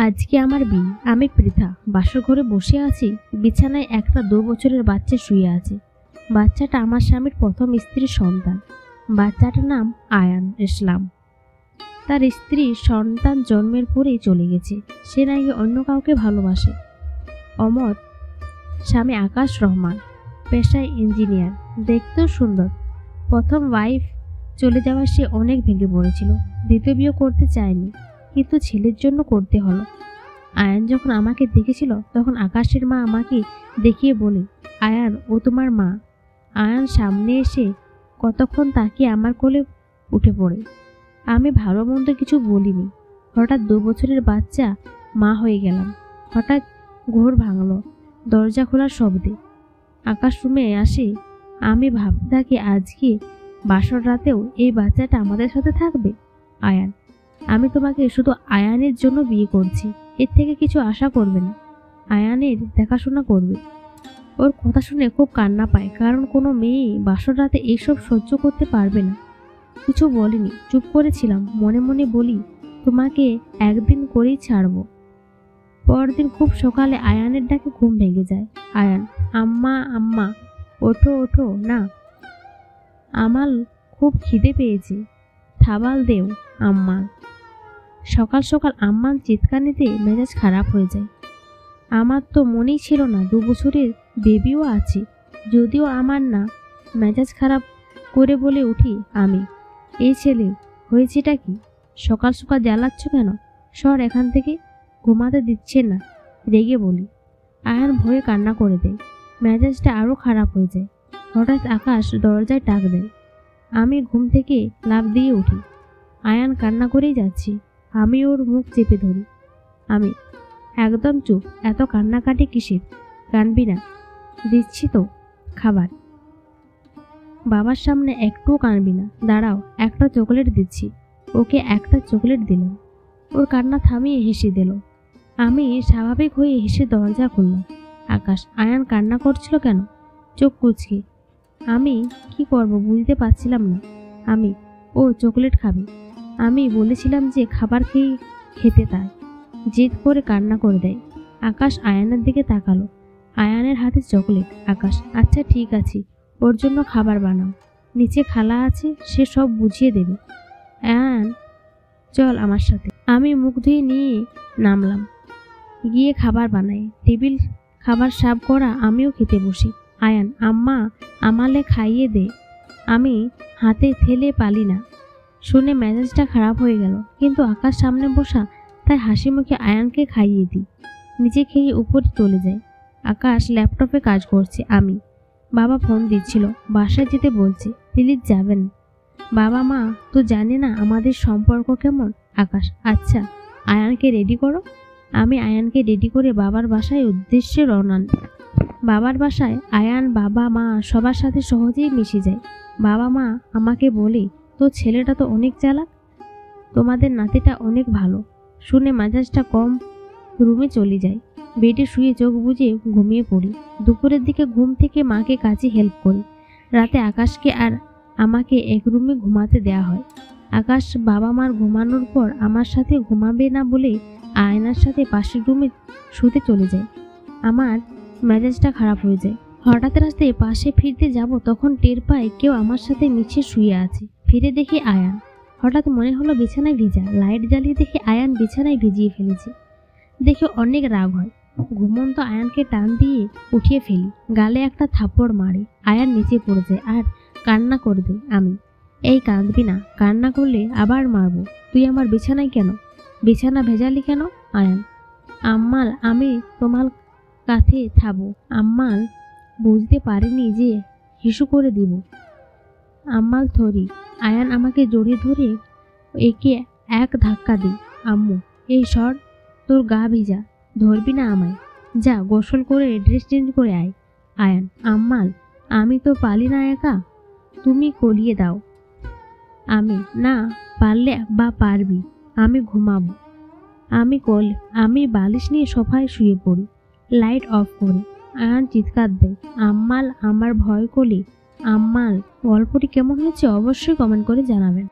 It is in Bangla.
আজকে আমার বিয়ে। আমি পৃথা। বাসর ঘরে বসে আছি। বিছানায় একটা 2 বছরের বাচ্চা শুয়ে আছে। বাচ্চাটা আমার স্বামীর প্রথম স্ত্রীর সন্তান। বাচ্চাটার নাম আয়ান ইসলাম। তার স্ত্রী সন্তান জন্মের পরেই চলে গেছে। সে নাকি অন্য কাউকে ভালোবাসে। অমর স্বামী আকাশ রহমান, পেশায় ইঞ্জিনিয়ার, দেখতেও সুন্দর। প্রথম ওয়াইফ চলে যাওয়ায় সে অনেক ভেঙে পড়েছিল। দ্বিতীয় বিয়ে করতে চায়নি, কিন্তু ছেলের জন্য করতে হলো। আয়ান যখন আমাকে দেখেছিল তখন আকাশের মা আমাকে দেখিয়ে বলে, আয়ান ও তোমার মা। আয়ান সামনে এসে কতক্ষণ তাকিয়ে আমার কোলে উঠে পড়ে। আমি ভালো মন্দ কিছু বলিনি। হঠাৎ 2 বছরের বাচ্চা মা হয়ে গেলাম। হঠাৎ ঘোর ভাঙল দরজা খোলার শব্দে। আকাশ রুমে আসে। আমি ভাবতে থাকি আজকে বাসর রাতেও এই বাচ্চাটা আমাদের সাথে থাকবে। আয়ান, আমি তোমাকে শুধু আয়ানের জন্য বিয়ে করছি। এর থেকে কিছু আশা করবে না। আয়ানের দেখাশোনা করবে। ওর কথা শুনে খুব কান্না পায়, কারণ কোনো মেয়ে বাসর রাতে এইসব সহ্য করতে পারবে না। কিছু বলিনি, চুপ করেছিলাম। মনে মনে বলি, তোমাকে একদিন করেই ছাড়বো। পরদিন খুব সকালে আয়ানের ডাকে ঘুম ভেঙে যায়। আয়ান, আম্মা আম্মা, ওঠো ওঠো না, আমার খুব খিদে পেয়েছে, খাবার দেও আম্মা। সকাল সকাল আম্মার চিৎকার নিতে মেজাজ খারাপ হয়ে যায়। আমার তো মনেই ছিল না 2 বছরের বেবিও আছে। যদিও আমার না, মেজাজ খারাপ করে বলে উঠি আমি, এই ছেলে হয়েছেটা কি? সকাল সকাল জ্বালাচ্ছ কেন? সর এখান থেকে, ঘুমাতে দিচ্ছে না। রেগে বলি। আয়ান ভয়ে কান্না করে দেয়। মেজাজটা আরও খারাপ হয়ে যায়। হঠাৎ আকাশ দরজায় টাক দেয়। আমি ঘুম থেকে লাফ দিয়ে উঠি। আয়ান কান্না করেই যাচ্ছি। আমি ওর মুখ চেপে ধরি। আমি, একদম চুপ, এত কান্নাকাটি কিসের? কানবি না, দিচ্ছি তো খাবার। বাবার সামনে একটুও কানবি না, দাঁড়াও, একটা চকলেট দিচ্ছি। ওকে একটা চকলেট দিলাম। ওর কান্না থামিয়ে হেসে দিল। আমি স্বাভাবিক হয়ে হেসে দরজা খুললাম। আকাশ, আয়ান কান্না করছিল কেন? চোখ কুচকে। আমি কি করব বুঝতে পারছিলাম না। আমি, ও চকলেট খাবে। আমি বলেছিলাম যে খাবার খেতে তাই জেদ করে কান্না করে দেয়। আকাশ আয়ানের দিকে তাকালো। আয়ানের হাতে চকলেট। আকাশ, আচ্ছা ঠিক আছে, ওর জন্য খাবার বানাও। নিচে খালা আছে, সে সব বুঝিয়ে দেবে। আয়ান, চল আমার সাথে। আমি মুখ ধুয়ে নিয়ে নামলাম। গিয়ে খাবার বানাই। টেবিল খাবার সার্ভ করা, আমিও খেতে বসি। আয়ান, আম্মা আমালে খাইয়ে দে। আমি হাতে ঠেলে পালি না। শুনে মেজাজটা খারাপ হয়ে গেল, কিন্তু আকাশ সামনে বসা, তাই হাসি মুখে আয়ানকে খাইয়ে দিই। নিজে খেয়ে উপরে চলে যায়। আকাশ ল্যাপটপে কাজ করছে। আমি, বাবা ফোন দিচ্ছিল, বাসায় যেতে বলছে, প্লিজ যাবেন। বাবা মা তো জানে না আমাদের সম্পর্ক কেমন। আকাশ, আচ্ছা আয়ানকে রেডি করো। আমি আয়ানকে রেডি করে বাবার বাসায় উদ্দেশ্যে রওনা দিই। বাবার বাসায় আয়ান বাবা মা সবার সাথে সহজেই মিশে যায়। বাবা মা আমাকে বলে, তো ছেলেটা তো অনেক চালাক, তোমাদের নাতিটা অনেক ভালো। শুনে মেজাজটা কম রুমে চলে যায়। বেডে শুয়ে চোখ বুজে ঘুমিয়ে পড়ি। দুপুরের দিকে ঘুম থেকে মাকে কাজে হেল্প করি। রাতে আকাশকে আর আমাকে এক রুমে ঘুমাতে দেয়া হয়। আকাশ বাবা মার ঘুমানোর পর আমার সাথে ঘুমাবে না বলে আয়নার সাথে পাশের রুমে শুতে চলে যায়। আমার মেজাজটা খারাপ হয়ে যায়। হঠাৎ রাস্তায় পাশে ফিরতে যাব, তখন টের পাই কেউ আমার সাথে নিচে শুয়ে আছে। ফিরে দেখি আয়ান। হঠাৎ মনে হলো বিছানায় ভিজা। লাইট জ্বালিয়ে দেখি আয়ান বিছানায় ভিজিয়ে ফেলেছে। দেখে অনেক রাগ হয়। ঘুমন্ত আয়ানকে টান দিয়ে উঠিয়ে ফেলি। গালে একটা থাপ্পড় মারি। আয়ান নিচে পড়ে যায় আর কান্না করে দেয়। আমি, এই কাঁদবি না, কান্না করলে আবার মারবো। তুই আমার বিছানায় কেন? বিছানা ভেজালি কেন? আয়ান, আম্মাল আমি তোমার কাছে থাকবো। আম্মাল বুঝতে পারিনি যে হিসু করে দিব। আম্মাল থরি। আয়ান আমাকে জড়িয়ে ধরে একে এক ধাক্কা দিই। আম্মু, এই সর, তোর গা ভিজা, ধরবি না আমায়। যা গোসল করে ড্রেস চেঞ্জ করে আয়। আয়ান, আম্মাল আমি তো পালি না একা, তুমি কলিয়ে দাও। আমি, না পারলে বা পারবি, আমি ঘুমাবো। আমি বালিশ নিয়ে সোফায় শুয়ে পড়ি। লাইট অফ করি। আয়ান চিৎকার দেয়, আম্মাল আমার ভয় করলি। আম্মাল, গল্পটি কেমন হয়েছে অবশ্যই কমেন্ট করে জানাবেন।